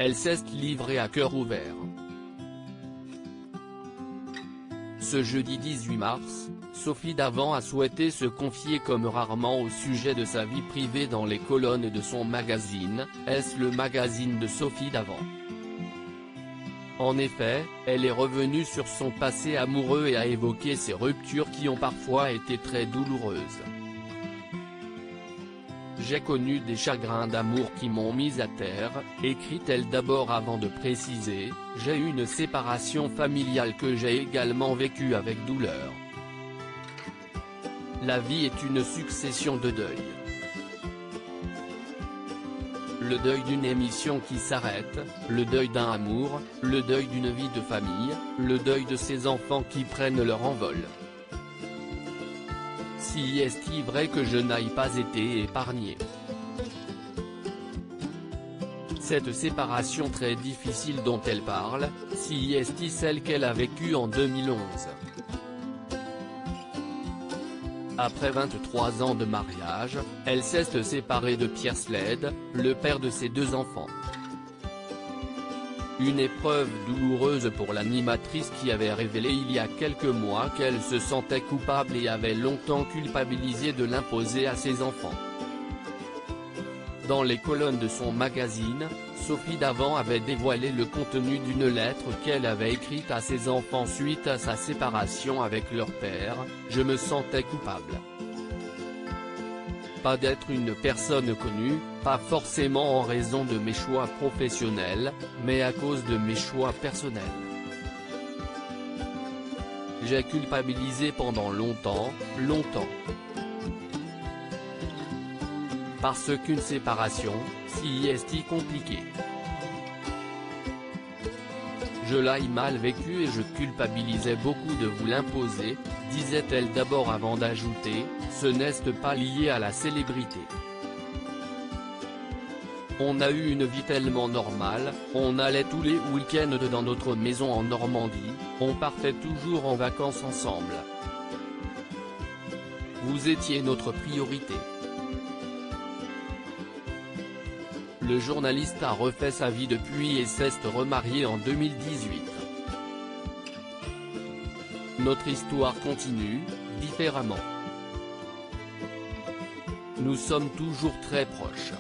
elle s'est livrée à cœur ouvert. Ce jeudi 18 mars, Sophie Davant a souhaité se confier comme rarement au sujet de sa vie privée dans les colonnes de son magazine, Est-ce le magazine de Sophie Davant. En effet, elle est revenue sur son passé amoureux et a évoqué ses ruptures qui ont parfois été très douloureuses. J'ai connu des chagrins d'amour qui m'ont mise à terre, écrit-elle d'abord avant de préciser, j'ai eu une séparation familiale que j'ai également vécue avec douleur. La vie est une succession de deuils. Le deuil d'une émission qui s'arrête, le deuil d'un amour, le deuil d'une vie de famille, le deuil de ses enfants qui prennent leur envol. Si est-il vrai que je n'aille pas été épargné. Cette séparation très difficile dont elle parle, si est-il celle qu'elle a vécue en 2011. Après 23 ans de mariage, elle s'est séparée de Pierre Sled, le père de ses 2 enfants. Une épreuve douloureuse pour l'animatrice qui avait révélé il y a quelques mois qu'elle se sentait coupable et avait longtemps culpabilisé de l'imposer à ses enfants. Dans les colonnes de son magazine, Sophie Davant avait dévoilé le contenu d'une lettre qu'elle avait écrite à ses enfants suite à sa séparation avec leur père, « Je me sentais coupable. Pas d'être une personne connue, pas forcément en raison de mes choix professionnels, mais à cause de mes choix personnels. J'ai culpabilisé pendant longtemps. Parce qu'une séparation, si est compliquée. Je l'ai mal vécu et je culpabilisais beaucoup de vous l'imposer, disait-elle d'abord avant d'ajouter, ce n'est pas lié à la célébrité. On a eu une vie tellement normale, on allait tous les week-ends dans notre maison en Normandie, on partait toujours en vacances ensemble. Vous étiez notre priorité. Le journaliste a refait sa vie depuis et s'est remarié en 2018. Notre histoire continue, différemment. Nous sommes toujours très proches.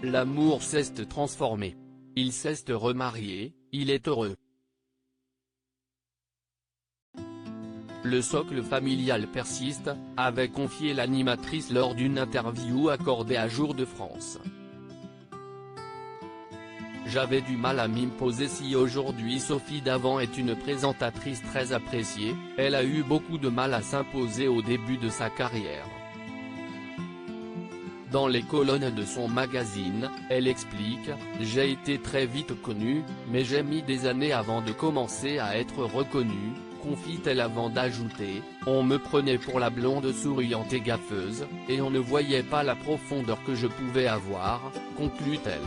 L'amour s'est transformé. Il s'est remarié, il est heureux. Le socle familial persiste, avait confié l'animatrice lors d'une interview accordée à Jour de France. J'avais du mal à m'imposer si aujourd'hui Sophie Davant est une présentatrice très appréciée, elle a eu beaucoup de mal à s'imposer au début de sa carrière. Dans les colonnes de son magazine, elle explique, j'ai été très vite connue, mais j'ai mis des années avant de commencer à être reconnue, confie-t-elle avant d'ajouter, on me prenait pour la blonde souriante et gaffeuse, et on ne voyait pas la profondeur que je pouvais avoir, conclut-elle.